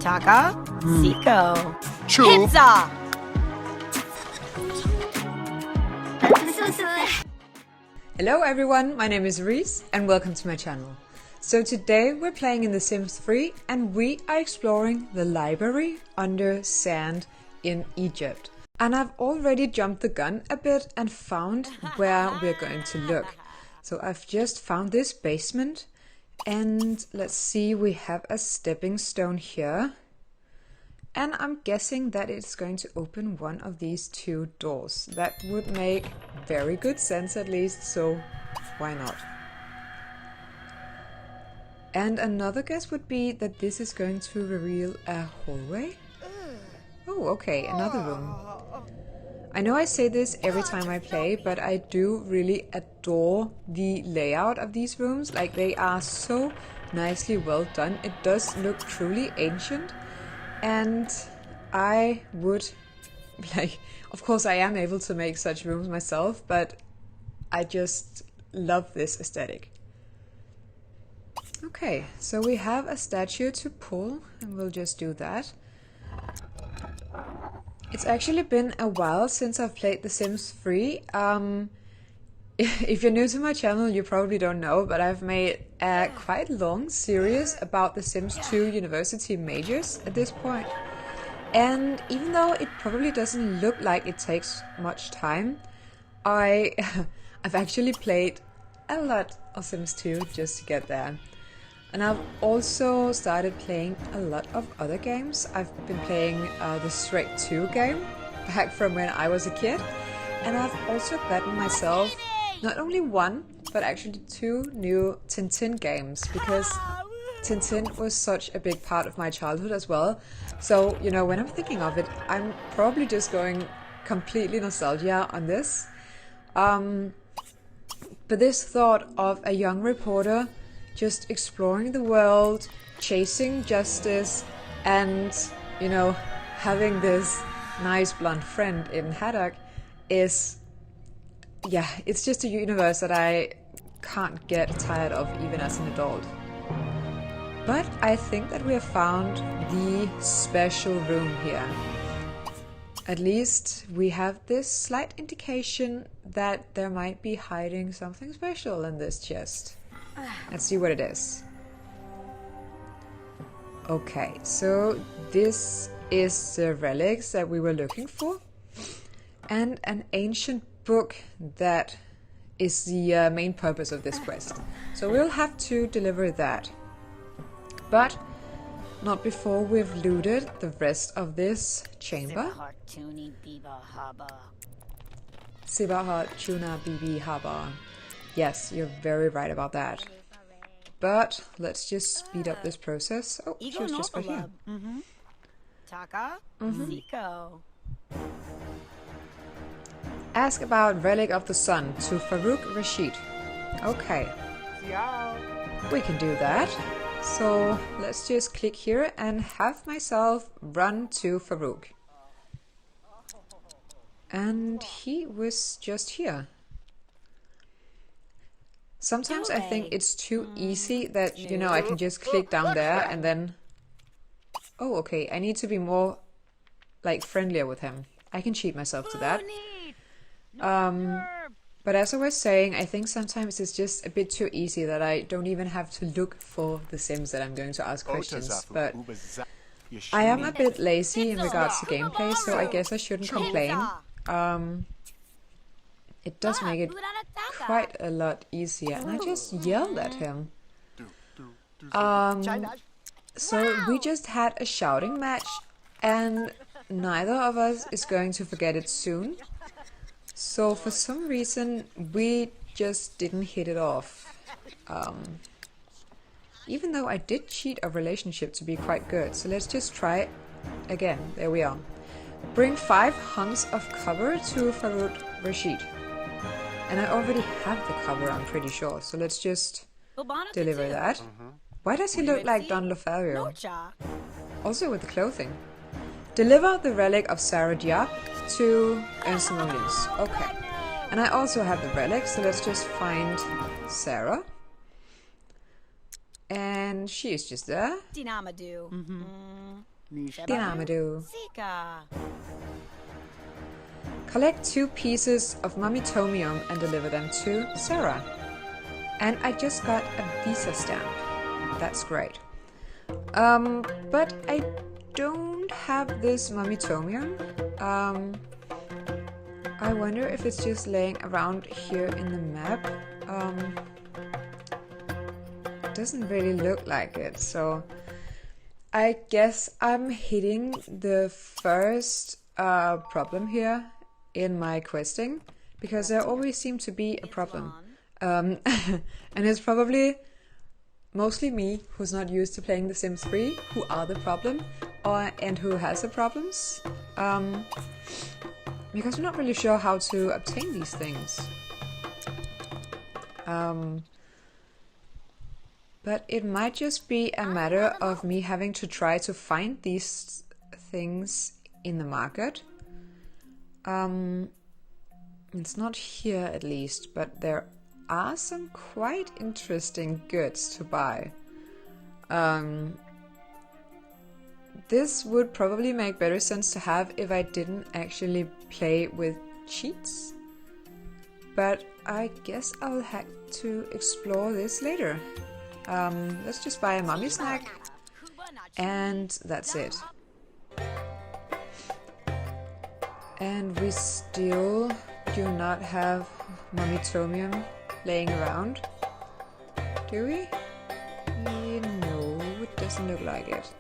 Taka, Siko, Chew. Pizza. Hello everyone, my name is Reese and welcome to my channel. So today we're playing in The Sims 3 and we are exploring the library under sand in Egypt. And I've already jumped the gun a bit and found where we're going to look. So I've just found this basement and let's see, we have a stepping stone here. And I'm guessing that it's going to open one of these two doors. That would make very good sense at least, so why not? And another guess would be that this is going to reveal a hallway. Oh, okay, another room. I know I say this every time I play, but I do really adore the layout of these rooms. Like, they are so nicely well done. It does look truly ancient. And I would, like, of course I am able to make such rooms myself, but I just love this aesthetic. Okay, so we have a statue to pull, and we'll just do that. It's actually been a while since I've played The Sims 3. If you're new to my channel, you probably don't know, but I've made a quite long series about The Sims 2 University majors at this point. And even though it probably doesn't look like it takes much time, I've actually played a lot of Sims 2 just to get there. And I've also started playing a lot of other games. I've been playing the Shrek 2 game back from when I was a kid. And I've also gotten myself not only one, but actually two new Tintin games, because Tintin was such a big part of my childhood as well. So, you know, when I'm thinking of it, I'm probably just going completely nostalgia on this. But this thought of a young reporter just exploring the world, chasing justice, and, you know, having this nice blonde friend in Haddock is... yeah, it's just a universe that I can't get tired of even as an adult. But I think that we have found the special room here. At least we have this slight indication that there might be hiding something special in this chest. Let's see what it is. Okay, so this is the relics that we were looking for. And an ancient book that is the main purpose of this quest. So we'll have to deliver that. But not before we've looted the rest of this chamber. Sibaha Tuna Bibi Haba. Yes, you're very right about that. But let's just speed up this process. Oh, she was just right here. Taka, Siko. Ask about Relic of the Sun to Farouk Rashid. Okay. We can do that. So let's just click here and have myself run to Farouk. And he was just here. Sometimes I think it's too easy that, you know, I can just click down there and then... oh, okay, I need to be more, like, friendlier with him. I can cheat myself to that. But as I was saying, I think sometimes it's just a bit too easy that I don't even have to look for the Sims that I'm going to ask questions. But I am a bit lazy in regards to gameplay, so I guess I shouldn't complain. It does make it quite a lot easier, and I just yelled at him. So we just had a shouting match, and neither of us is going to forget it soon. So for some reason we just didn't hit it off. Even though I did cheat a relationship to be quite good. So let's just try it again. There we are. Bring 5 hunks of cover to Farouk Rashid. And I already have the cover, I'm pretty sure. So let's just deliver that. Why does he look like Don Lothario? Also with the clothing. Deliver the relic of Sarah Diab to Ernst Mullins. Okay. And I also have the relic, so let's just find Sarah. And she is just there. Dinamado. Sika. Collect 2 pieces of Mumitomium and deliver them to Sarah. And I just got a Visa stamp. That's great. But I don't have this Mumitomium. I wonder if it's just laying around here in the map. It doesn't really look like it, so I guess I'm hitting the first problem here in my questing, because there always seems to be a problem. And it's probably mostly me, who's not used to playing The Sims 3, who are the problem, and who has the problems. Because I'm not really sure how to obtain these things. But it might just be a matter of me having to try to find these things in the market. It's not here at least, but there are some quite interesting goods to buy. This would probably make better sense to have if I didn't actually play with cheats. But I guess I'll have to explore this later. Let's just buy a mummy snack, and that's it. And we still do not have Mumitomium laying around, do we? No, it doesn't look like it.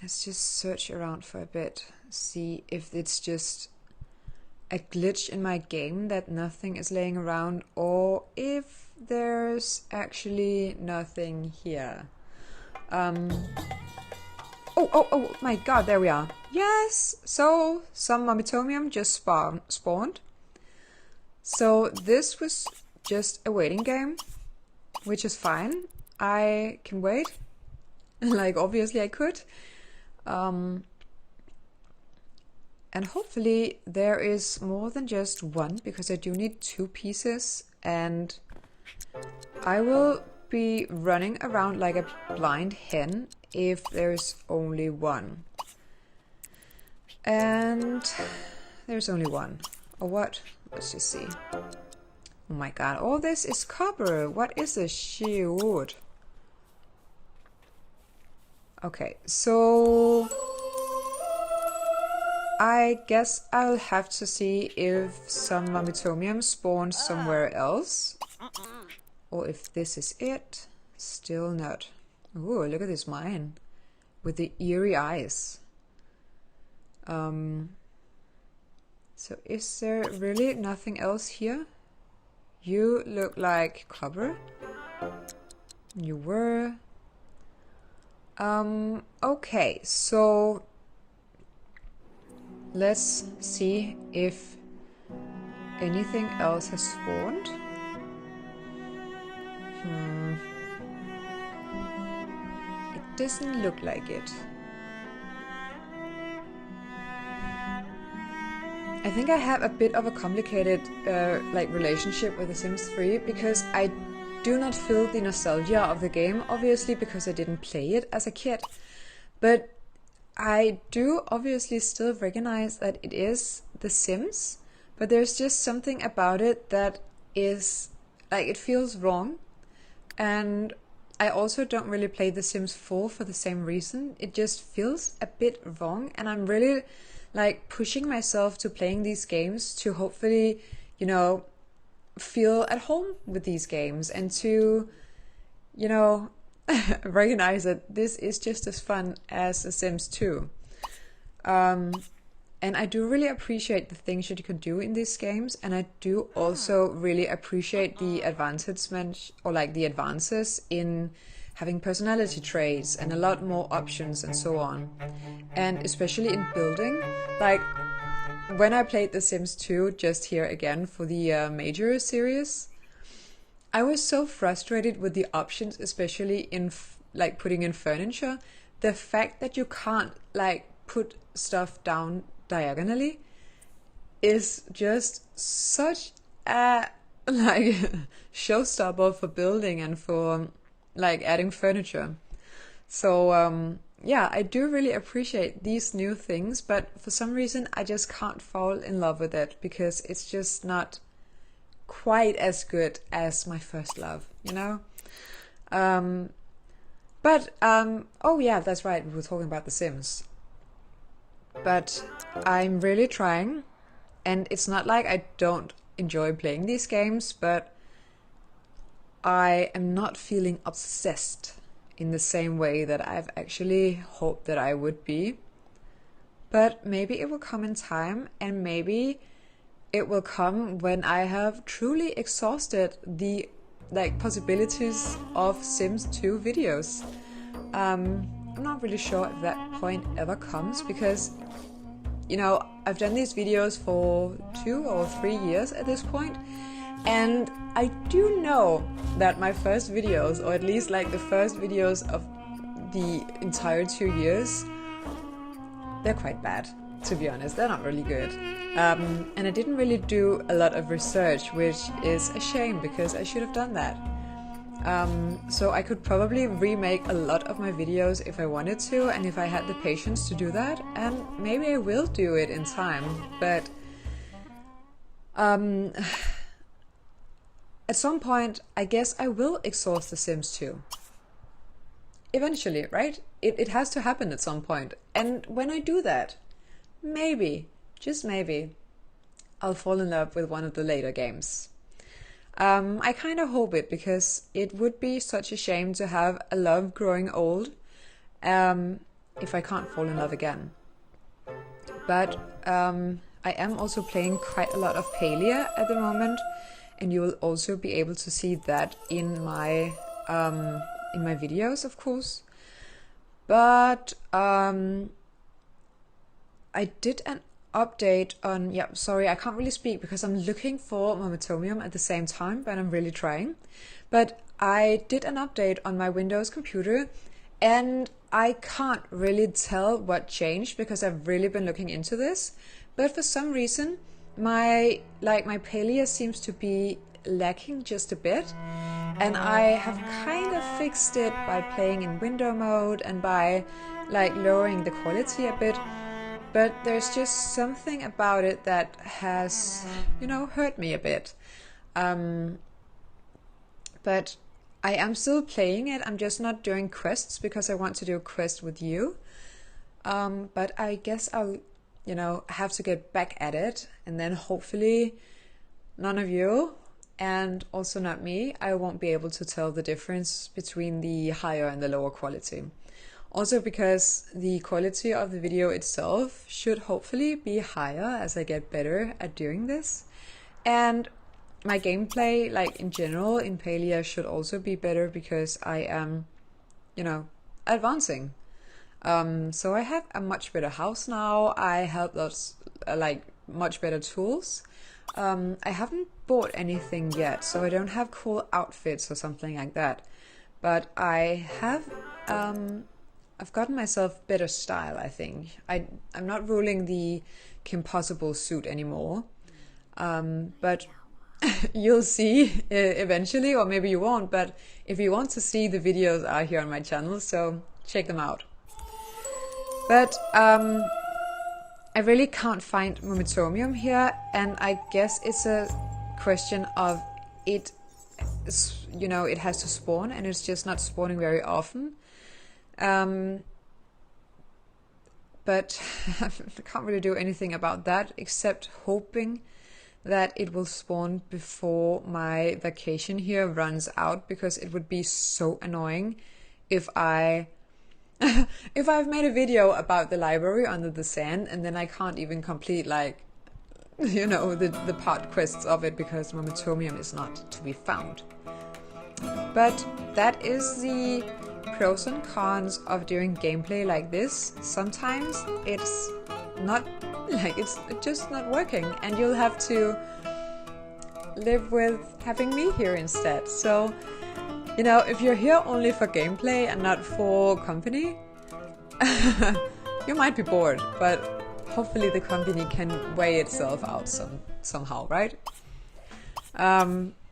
Let's just search around for a bit, see if it's just a glitch in my game that nothing is laying around, or if there's actually nothing here. Oh my god, there we are. Yes! So, some Mumitomium just spawned. So, this was just a waiting game, which is fine. I can wait. Like, obviously I could. And hopefully there is more than just one, because I do need 2 pieces, and I will be running around like a blind hen if there's only one. And there's only one. Or what? Let's just see. Oh my god, all this is copper. What is this? Shoot. Okay, so I guess I'll have to see if some Mumitomium spawns somewhere else. Or if this is it. Still not. Ooh, look at this mine. With the eerie eyes. So is there really nothing else here? You look like copper. You were. Okay, so let's see if anything else has spawned. It doesn't look like it. I think I have a bit of a complicated relationship with The Sims 3, because I do not feel the nostalgia of the game, obviously, because I didn't play it as a kid. But I do obviously still recognize that it is The Sims, but there's just something about it that is, like, it feels wrong. And I also don't really play The Sims 4 for the same reason. It just feels a bit wrong, and I'm really like pushing myself to playing these games to hopefully, you know, feel at home with these games, and to, you know, recognize that this is just as fun as The Sims 2. And I do really appreciate the things that you can do in these games, and I do also really appreciate the advancements, or like the advances in having personality traits and a lot more options and so on. And especially in building, like when I played The Sims 2 just here again for the Major series, I was so frustrated with the options, especially in like putting in furniture. The fact that you can't like put stuff down diagonally is just such a like showstopper for building and for like adding furniture. So yeah, I do really appreciate these new things, but for some reason I just can't fall in love with it because it's just not quite as good as my first love, you know? Oh yeah, that's right, we were talking about The Sims. But I'm really trying, and it's not like I don't enjoy playing these games, but I am not feeling obsessed in the same way that I've actually hoped that I would be. But maybe it will come in time, and maybe it will come when I have truly exhausted the possibilities of Sims 2 videos. I'm not really sure if that point ever comes because, you know, I've done these videos for 2 or 3 years at this point, and I do know that my first videos, or at least like the first videos of the entire 2 years, they're quite bad, to be honest. They're not really good. And I didn't really do a lot of research, which is a shame because I should have done that. So I could probably remake a lot of my videos if I wanted to, and if I had the patience to do that, and maybe I will do it in time, but at some point I guess I will exhaust The Sims 2. Eventually, right? It has to happen at some point, and when I do that, maybe, just maybe, I'll fall in love with one of the later games. I kind of hope it, because it would be such a shame to have a love growing old if I can't fall in love again. But I am also playing quite a lot of Palia at the moment, and you will also be able to see that in my videos, of course. But I did an update on, yeah, sorry, I can't really speak because I'm looking for Momatomium at the same time, but I'm really trying. But I did an update on my Windows computer, and I can't really tell what changed because I've really been looking into this. But for some reason, my Palia seems to be lacking just a bit, and I have kind of fixed it by playing in window mode and by lowering the quality a bit. But there's just something about it that has, hurt me a bit. But I am still playing it. I'm just not doing quests because I want to do a quest with you. But I guess I'll, have to get back at it. And then hopefully none of you, and also not me, I won't be able to tell the difference between the higher and the lower quality. Also because the quality of the video itself should hopefully be higher as I get better at doing this. And my gameplay, in general, in Palia should also be better because I am, advancing. So I have a much better house now. I have lots, much better tools. I haven't bought anything yet, so I don't have cool outfits or something like that. But I have... I've gotten myself better style, I think. I'm not ruling the Kim Possible suit anymore. But you'll see eventually, or maybe you won't. But if you want to see, the videos are here on my channel, so check them out. But I really can't find Momatomium here, and I guess it's a question of it has to spawn, and it's just not spawning very often. But I can't really do anything about that except hoping that it will spawn before my vacation here runs out, because it would be so annoying if I've made a video about the library under the sand and then I can't even complete the part quests of it because Momatomium is not to be found. But that is the pros and cons of doing gameplay like this. Sometimes it's not it's just not working, and you'll have to live with having me here instead. So, if you're here only for gameplay and not for company, you might be bored, but hopefully the company can weigh itself out somehow, right?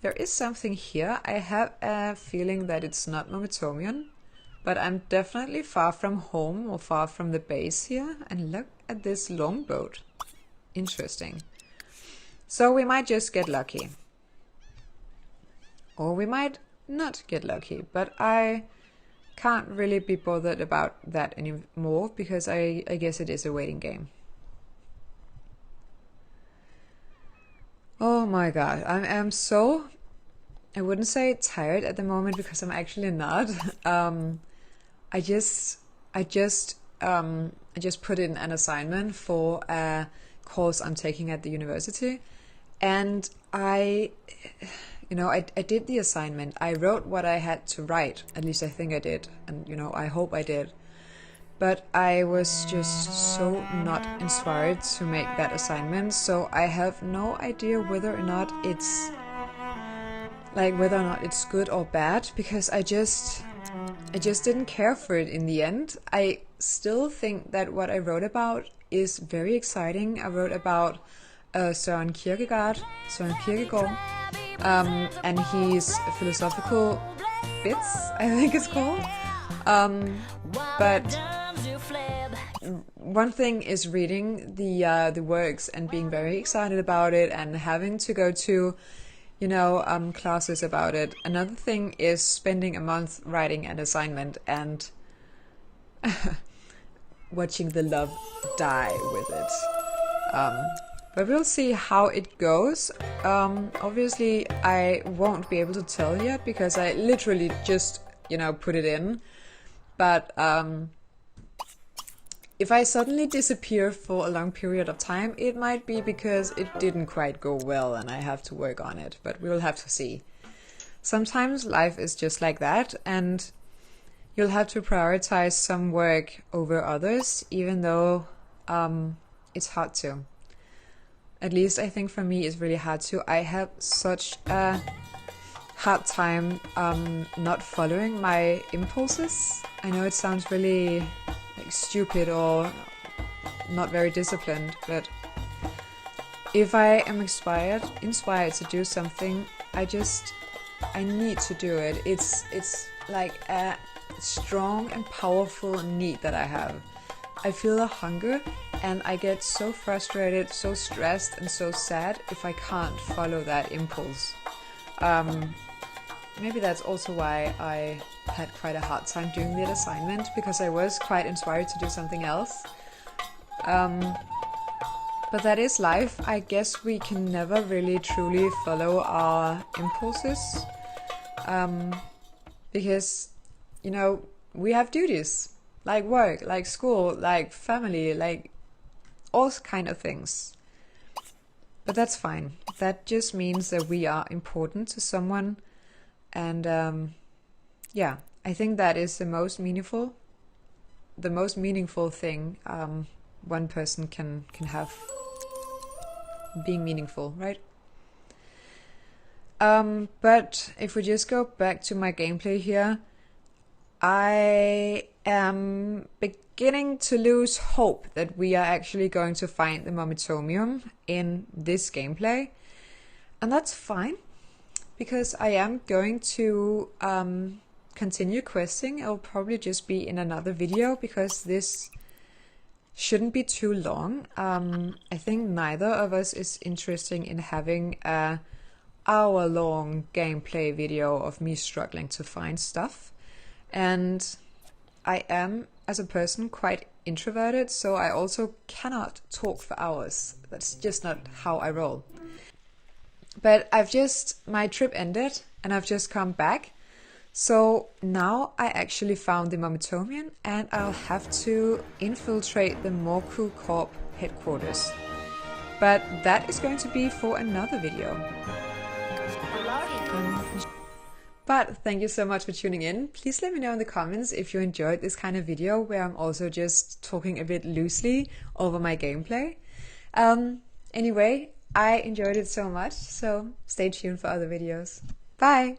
there is something here. I have a feeling that it's not Momitomian, but I'm definitely far from home or far from the base here. And look at this longboat. Interesting. So we might just get lucky. Or we might not get lucky, but I can't really be bothered about that anymore because I guess it is a waiting game. Oh my god, I'm so, I wouldn't say tired at the moment because I'm actually not. I just put in an assignment for a course I'm taking at the university, and I did the assignment. I wrote what I had to write, at least I think I did, and I hope I did. But I was just so not inspired to make that assignment, so I have no idea whether or not it's good or bad, because I just didn't care for it in the end. I still think that what I wrote about is very exciting. I wrote about Søren Kierkegaard, and his philosophical bits, I think it's called. But one thing is reading the works and being very excited about it and having to go to classes about it. Another thing is spending a month writing an assignment and watching the love die with it. But we'll see how it goes. Obviously I won't be able to tell yet because I literally just put it in. But if I suddenly disappear for a long period of time, it might be because it didn't quite go well and I have to work on it, but we'll have to see. Sometimes life is just like that, and you'll have to prioritize some work over others, even though it's hard to. At least I think for me it's really hard to. I have such a hard time not following my impulses. I know it sounds really stupid or not very disciplined, but if I am inspired to do something, I need to do it. It's like a strong and powerful need that I have. I feel a hunger and I get so frustrated, so stressed and so sad if I can't follow that impulse. Maybe that's also why I had quite a hard time doing that assignment, because I was quite inspired to do something else. But that is life. I guess we can never really truly follow our impulses, because we have duties like work, like school, like family, like all kind of things. But that's fine. That just means that we are important to someone. And I think that is the most meaningful thing one person can have, being meaningful, right? But if we just go back to my gameplay here, I am beginning to lose hope that we are actually going to find the Momitomium in this gameplay, and that's fine. Because I am going to continue questing. It'll probably just be in another video because this shouldn't be too long. I think neither of us is interested in having a hour-long gameplay video of me struggling to find stuff. And I am, as a person, quite introverted, so I also cannot talk for hours. That's just not how I roll. But my trip ended and I've just come back. So now I actually found the Momitomian and I'll have to infiltrate the Morku Corp headquarters. But that is going to be for another video. But thank you so much for tuning in. Please let me know in the comments if you enjoyed this kind of video where I'm also just talking a bit loosely over my gameplay. Anyway, I enjoyed it so much, so stay tuned for other videos. Bye!